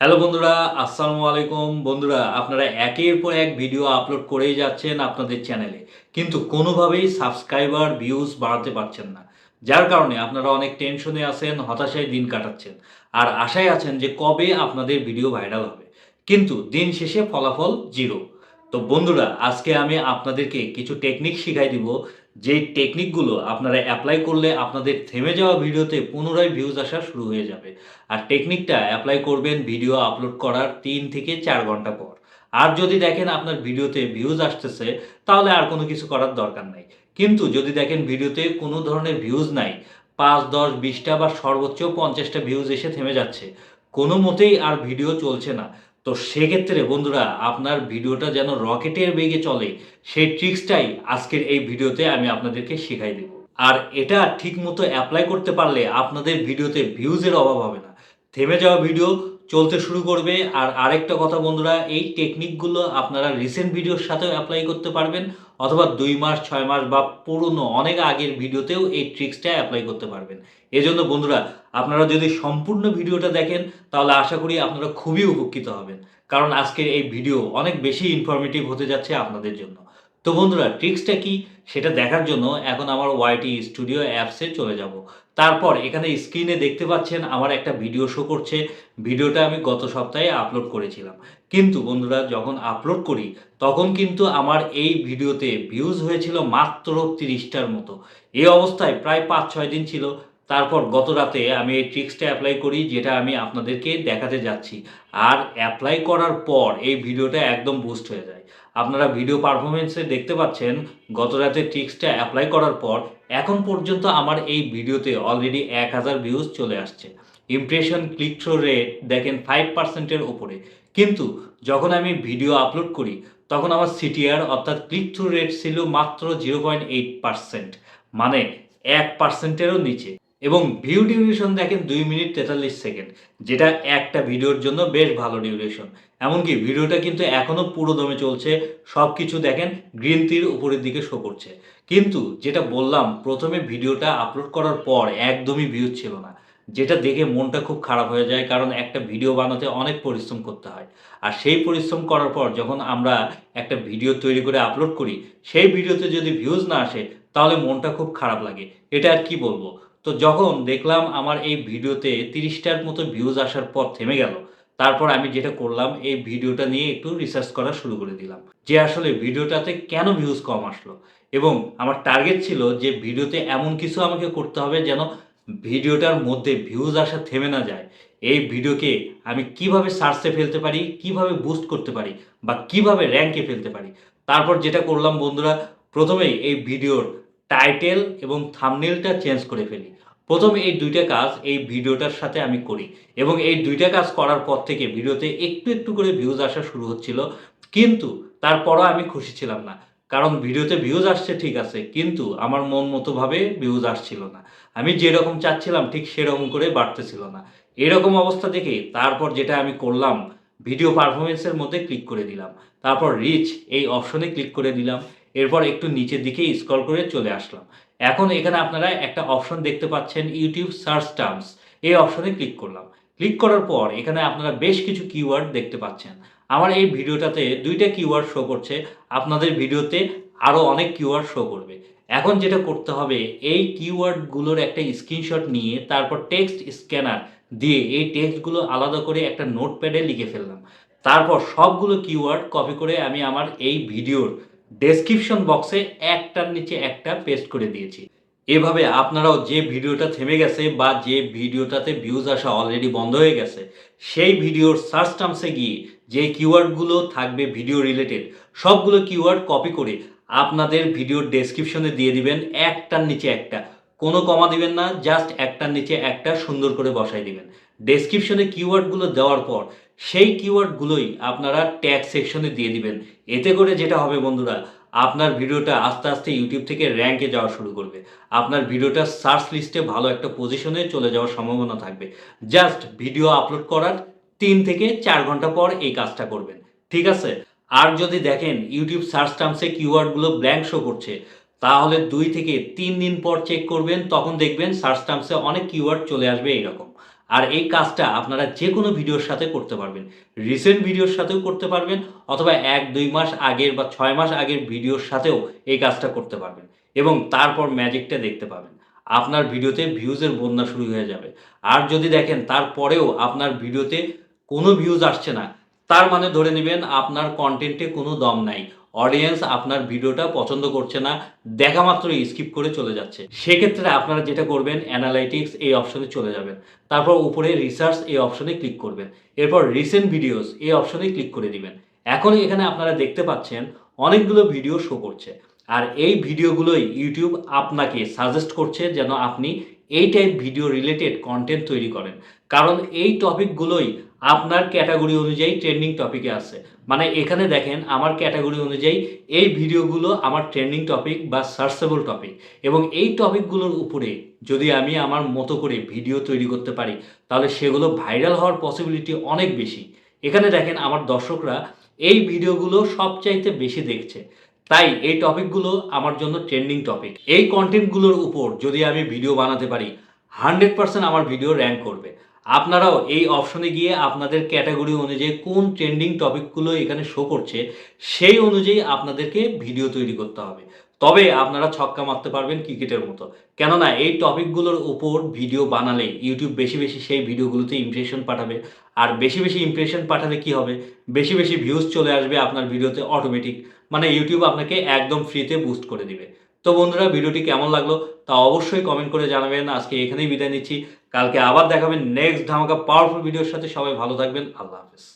Hello বন্ধুরা, আসসালামু আলাইকুম। বন্ধুরা, আপনারা একের পর এক ভিডিও আপলোড করেই যাচ্ছেন আপনাদের চ্যানেলে, কিন্তু কোনোভাবেই সাবস্ক্রাইবার ভিউজ বাড়াতে পারছেন না। যার কারণে আপনারা অনেক টেনশনে আছেন, হতাশায় দিন কাটাচ্ছেন, আর আশায় আছেন যে কবে আপনাদের ভিডিও ভাইরাল হবে, কিন্তু দিন শেষে ফলাফল জিরো। তো বন্ধুরা, আজকে আমি আপনাদেরকে কিছু টেকনিক শিখাই দিব, যেই টেকনিকগুলো আপনারা অ্যাপ্লাই করলে আপনাদের থেমে যাওয়া ভিডিওতে পুনরায় ভিউজ আসা শুরু হয়ে যাবে। আর টেকনিকটা অ্যাপ্লাই করবেন ভিডিও আপলোড করার ৩ থেকে ৪ ঘন্টা পর। আর যদি দেখেন আপনার ভিডিওতে ভিউজ আসতেছে, তাহলে আর কোনো কিছু করার দরকার নাই। কিন্তু যদি দেখেন ভিডিওতে কোনো ধরনের ভিউজ নাই, ৫, ১০, ২০টা বা সর্বোচ্চ ৫০টা ভিউজ এসে থেমে যাচ্ছে, কোনো মতেই আর ভিডিও চলছে না, তো সেক্ষেত্রে বন্ধুরা আপনার ভিডিওটা যেন রকেটের বেগে চলে, সেই ট্রিক্সটাই আজকের এই ভিডিওতে আমি আপনাদেরকে শেখাই দেব। আর এটা ঠিকমতো এপ্লাই করতে পারলে আপনাদের ভিডিওতে ভিউজের অভাব হবে না। থেমে যাওয়া ভিডিও চলতে শুরু করবে। আর আরেকটা কথা বন্ধুরা, এই টেকনিকগুলো আপনারা রিসেন্ট ভিডিওর সাথেও এপ্লাই করতে পারবেন, অথবা ২ মাস, ৬ মাস বা পুরনো অনেক আগের ভিডিওতেও এই ট্রিক্সটা এপ্লাই করতে পারবেন। এজন্য বন্ধুরা, আপনারা যদি সম্পূর্ণ ভিডিওটা দেখেন, তাহলে আশা করি আপনারা খুবই উপকৃত হবেন। কারণ আজকের এই ভিডিও অনেক বেশি ইনফরমেটিভ হতে যাচ্ছে আপনাদের জন্য। তো বন্ধুরা, ট্রিক্সটা কি সেটা দেখার জন্য এখন আমার ওয়াইটি স্টুডিও অ্যাপসে চলে যাব। তারপর এখানে স্ক্রিনে দেখতে পাচ্ছেন আমার একটা ভিডিও শো করছে। ভিডিওটা আমি গত সপ্তাহে আপলোড করেছিলাম। কিন্তু বন্ধুরা, যখন আপলোড করি তখন কিন্তু আমার এই ভিডিওতে ভিউজ হয়েছিল মাত্র ৩০টার মতো। এই অবস্থায় প্রায় ৫-৬ দিন ছিল। তারপর গত রাতে আমি এই ট্রিক্সটা এপ্লাই করি, যেটা আমি আপনাদেরকে দেখাতে যাচ্ছি। আর এপ্লাই করার পর এই ভিডিওটা একদম বুস্ট হয়ে যায়। আপনারা ভিডিও পারফরম্যান্সে দেখতে পাচ্ছেন, গত রাতে ট্রিক্সটা এপ্লাই করার পর এখন পর্যন্ত আমার এই ভিডিওতে অলরেডি ১,০০০ ভিউজ চলে আসছে। ইমপ্রেশন ক্লিক থ্রু রেট দেখেন 5% এর উপরে। কিন্তু যখন আমি ভিডিও আপলোড করি তখন আমার সিটিআর অর্থাৎ ক্লিক থ্রু রেট ছিল মাত্র 0.8%, মানে 1% এরও নিচে। এবং ভিউ ডিউরেশন দেখেন ২ মিনিট ৪৩ সেকেন্ড, যেটা একটা ভিডিওর জন্য বেশ ভালো ডিউরেশন। এমনকি ভিডিওটা কিন্তু এখনও পুরো দমে চলছে। সব কিছু দেখেন গ্রিন তীর উপরের দিকে শো করছে। কিন্তু যেটা বললাম, প্রথমে ভিডিওটা আপলোড করার পর একদমই ভিউজ ছিল না। যেটা দেখে মনটা খুব খারাপ হয়ে যায়, কারণ একটা ভিডিও বানাতে অনেক পরিশ্রম করতে হয়। আর সেই পরিশ্রম করার পর যখন আমরা একটা ভিডিও তৈরি করে আপলোড করি, সেই ভিডিওতে যদি ভিউজ না আসে, তাহলে মনটা খুব খারাপ লাগে। এটা আর কি বলবো। তো যখন দেখলাম আমার এই ভিডিওতে ৩০টার মতো ভিউজ আসার পর থেমে গেল, তারপর আমি যেটা করলাম, এই ভিডিওটা নিয়ে একটু রিসার্চ করা শুরু করে দিলাম। যে আসলে ভিডিওটাতে কেন ভিউজ কম আসলো? এবং আমার টার্গেট ছিল যে ভিডিওতে এমন কিছু আমাকে করতে হবে যেন ভিডিওটার মধ্যে ভিউজ আসা থেমে না যায়। এই ভিডিওকে আমি কিভাবে সার্চে ফেলতে পারি, কিভাবে বুস্ট করতে পারি বা কিভাবে র‍্যাংকে ফেলতে পারি। তারপর যেটা করলাম বন্ধুরা, প্রথমেই এই ভিডিওর টাইটেল এবং থাম্বনেইলটা চেঞ্জ করে ফেলি। ১ম এই ২ টা কাজ এই ভিডিওটার সাথে আমি করি, এবং এই ২ টা কাজ করার পর থেকে ভিডিওতে একটু করে ভিউজ আসা শুরু হচ্ছিল। কিন্তু তারপরও আমি খুশি ছিলাম না। কারণ ভিডিওতে ভিউজ আসছে ঠিক আছে, কিন্তু আমার মন মতোভাবে ভিউজ আসছিল না। আমি যেরকম চাচ্ছিলাম ঠিক সেরকম করে বাড়তেছিল না। এরকম অবস্থা দেখে তারপর যেটা আমি করলাম, ভিডিও পারফরম্যান্স এর মধ্যে ক্লিক করে দিলাম। তারপর রিচ এই অপশনে ক্লিক করে দিলাম। এরপর একটু নিচের দিকে স্ক্রল করে চলে আসলাম। এখন এখানে আপনারা একটা অপশন দেখতে পাচ্ছেন, ইউটিউব সার্চ টার্মস। এই অপশনে ক্লিক করলাম। ক্লিক করার পর এখানে আপনারা বেশ কিছু কিওয়ার্ড দেখতে পাচ্ছেন। আমার এই ভিডিওটাতে ২ টা কিওয়ার্ড শো করছে। আপনাদের ভিডিওতে আরো অনেক কিওয়ার্ড শো করবে। এখন যেটা করতে হবে, এই কিওয়ার্ডগুলোর একটা স্ক্রিনশট নিয়ে তারপর টেক্সট স্ক্যানার দিয়ে এই টেক্সটগুলো আলাদা করে একটা নোটপ্যাডে লিখে ফেললাম। তারপর সবগুলো কিওয়ার্ড কপি করে আমি আমার এই ভিডিওর ডেসক্রিপশন বক্সে একটার নিচে একটা পেস্ট করে দিয়েছি। এভাবে আপনারাও যে ভিডিওটা থেমে গেছে বা যে ভিডিওটাতে ভিউজ আসা অলরেডি বন্ধ হয়ে গেছে, সেই ভিডিওর সার্চ টার্মসে গিয়ে যে কিওয়ার্ডগুলো থাকবে ভিডিও রিলেটেড, সবগুলো কিওয়ার্ড কপি করে আপনাদের ভিডিওর ডেসক্রিপশনে দিয়ে দিবেন একটার নিচে একটা। কোনো কমা দিবেন না, জাস্ট একটার নিচে একটা সুন্দর করে বসায় দিবেন। ডেসক্রিপশনে কিওয়ার্ডগুলো দেওয়ার পর সেই কিওয়ার্ডগুলোই আপনারা ট্যাগ সেকশনে দিয়ে দিবেন। এতে করে যেটা হবে বন্ধুরা, আপনার ভিডিওটা আস্তে ইউটিউব থেকে র‍্যাংকে যাওয়া শুরু করবে। আপনার ভিডিওটা সার্চ লিস্টে ভালো একটা পজিশনে চলে যাওয়ার সম্ভাবনা থাকবে। জাস্ট ভিডিও আপলোড করার ৩ থেকে ৪ ঘন্টা পর এই কাজটা করবেন। ঠিক আছে? আর যদি দেখেন ইউটিউব সার্চ টার্মসে কিওয়ার্ডগুলো ব্ল্যাংক শো করছে, তাহলে ২ থেকে ৩ দিন পর চেক করবেন, তখন দেখবেন সার্চ টার্মসে অনেক কিওয়ার্ড চলে আসবে এইরকম। আর এই কাজটা আপনারা যে কোনো ভিডিওর সাথে করতে পারবেন। রিসেন্ট ভিডিওর সাথেও করতে পারবেন অথবা ১-২ মাস আগের বা ৬ মাস আগের ভিডিওর সাথেও এই কাজটা করতে পারবেন এবং তারপর ম্যাজিকটা দেখতে পাবেন। আপনার ভিডিওতে ভিউজের বন্যা শুরু হয়ে যাবে। আর যদি দেখেন তারপরেও আপনার ভিডিওতে কোনো ভিউজ আসছে না, তার মানে ধরে নিবেন আপনার কনটেন্টে কোনো দম নাই। অডিয়েন্স আপনার ভিডিওটা পছন্দ করছে না, দেখা মাত্রই স্কিপ করে চলে যাচ্ছে। সেক্ষেত্রে আপনারা যেটা করবেন অ্যানালাইটিক্স এই অপশনে চলে যাবেন। তারপর উপরে রিসার্চ এই অপশনে ক্লিক করবেন। এরপর রিসেন্ট ভিডিওস এই অপশনে ক্লিক করে দিবেন। এখন এখানে আপনারা দেখতে পাচ্ছেন অনেকগুলো ভিডিও শো করছে। আর এই ভিডিওগুলোই YouTube আপনাকে সাজেস্ট করছে যেন আপনি এই টাইপ ভিডিও রিলেটেড কনটেন্ট তৈরি করেন। কারণ এই টপিকগুলোই আপনার ক্যাটেগরি অনুযায়ী ট্রেন্ডিং টপিকে আছে। মানে এখানে দেখেন আমার ক্যাটেগরি অনুযায়ী এই ভিডিওগুলো আমার ট্রেন্ডিং টপিক বা সার্চেবল টপিক এবং এই টপিকগুলোর উপরে যদি আমি আমার মতো করে ভিডিও তৈরি করতে পারি তাহলে সেগুলো ভাইরাল হওয়ার পসিবিলিটি অনেক বেশি। এখানে দেখেন আমার দর্শকরা এই ভিডিওগুলো সবচাইতে বেশি দেখছে। তাই এই টপিকগুলো আমার জন্য ট্রেন্ডিং টপিক। এই কনটেন্টগুলোর উপর যদি আমি ভিডিও বানাতে পারি 100% আমার ভিডিও র‍্যাংক করবে। আপনারাও এই অপশনে গিয়ে আপনাদের ক্যাটেগরি অনুযায়ী কোন ট্রেন্ডিং টপিকগুলো এখানে শো করছে সেই অনুযায়ী আপনাদেরকে ভিডিও তৈরি করতে হবে। তবে আপনারা ছক্কা মারতে পারবেন ক্রিকেটের মতো। কেননা এই টপিকগুলোর উপর ভিডিও বানালে YouTube বেশি সেই ভিডিওগুলোতে ইমপ্রেশন পাঠাবে। আর বেশি ইমপ্রেশন পাঠালে কি হবে? বেশি ভিউজ চলে আসবে আপনার ভিডিওতে অটোমেটিক। মানে YouTube আপনাকে একদম ফ্রিতে বুস্ট করে দিবে। তো বন্ধুরা ভিডিওটি কেমন লাগলো তা অবশ্যই কমেন্ট করে জানাবেন। আজকে এখানেই বিদায় নিচ্ছি। কালকে আবার দেখা হবে নেক্সট ধামাকা পাওয়ারফুল ভিডিওর সাথে। সবাই ভালো থাকবেন। আল্লাহ হাফেজ।